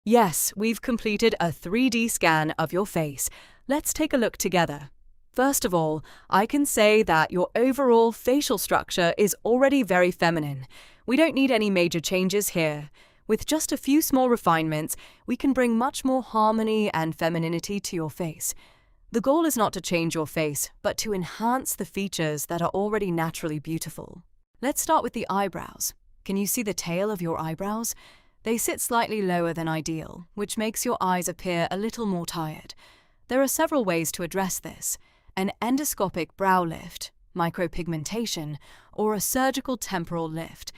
Yes, we've completed a 3D scan of your face. Let's take a look together. First of all, I can say that your overall facial structure is already very feminine. We don't need any major changes here. With just a few small refinements, we can bring much more harmony and femininity to your face. The goal is not to change your face, but to enhance the features that are already naturally beautiful. Let's start with the eyebrows. Can you see the tail of your eyebrows? They sit slightly lower than ideal, which makes your eyes appear a little more tired. There are several ways to address this: an endoscopic brow lift, micropigmentation, or a surgical temporal lift.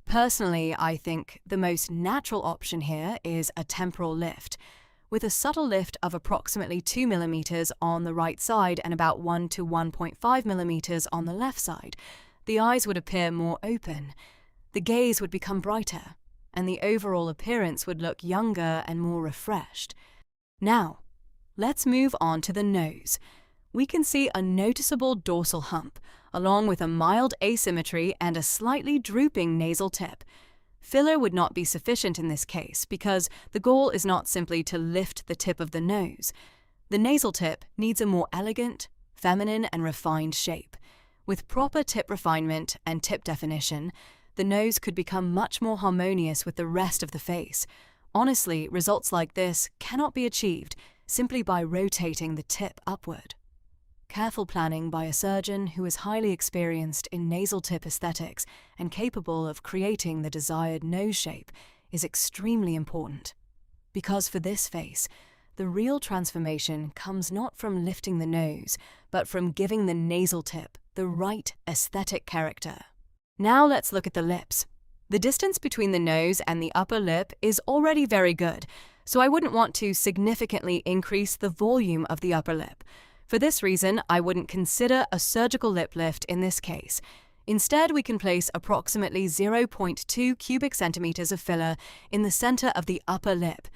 Personally, I think the most natural option here is a temporal lift. With a subtle lift of approximately 2 mm on the right side and about 1 to 1.5 mm on the left side, the eyes would appear more open, the gaze would become brighter, and the overall appearance would look younger and more refreshed. Now, let's move on to the nose. We can see a noticeable dorsal hump, along with a mild asymmetry and a slightly drooping nasal tip. Filler would not be sufficient in this case because the goal is not simply to lift the tip of the nose. The nasal tip needs a more elegant, feminine, and refined shape. With proper tip refinement and tip definition, the nose could become much more harmonious with the rest of the face. Honestly, results like this cannot be achieved simply by rotating the tip upward. Careful planning by a surgeon who is highly experienced in nasal tip aesthetics and capable of creating the desired nose shape is extremely important. Because for this face, the real transformation comes not from lifting the nose, but from giving the nasal tip the right aesthetic character. Now let's look at the lips. The distance between the nose and the upper lip is already very good, so I wouldn't want to significantly increase the volume of the upper lip. For this reason, I wouldn't consider a surgical lip lift in this case. Instead, we can place approximately 0.2 cubic centimeters of filler in the center of the upper lip.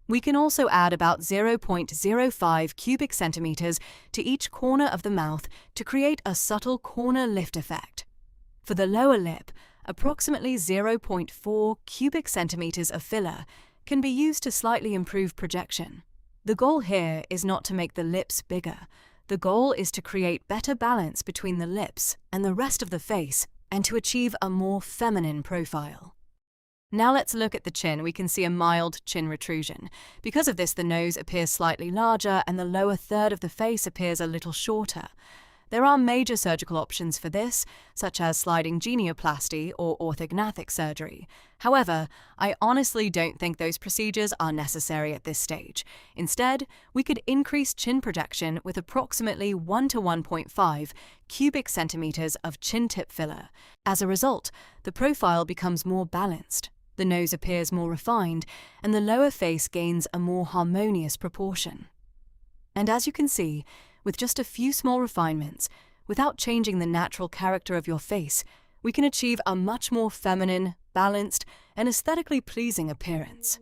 We can also add about 0.05 cubic centimeters to each corner of the mouth to create a subtle corner lift effect. For the lower lip, approximately 0.4 cubic centimeters of filler can be used to slightly improve projection. The goal here is not to make the lips bigger. The goal is to create better balance between the lips and the rest of the face and to achieve a more feminine profile. Now let's look at the chin. We can see a mild chin retrusion. Because of this, the nose appears slightly larger and the lower third of the face appears a little shorter. There are major surgical options for this, such as sliding genioplasty or orthognathic surgery. However, I honestly don't think those procedures are necessary at this stage. Instead, we could increase chin projection with approximately 1 to 1.5 cubic centimeters of chin tip filler. As a result, the profile becomes more balanced, the nose appears more refined, and the lower face gains a more harmonious proportion. And as you can see, with just a few small refinements, without changing the natural character of your face, we can achieve a much more feminine, balanced, and aesthetically pleasing appearance.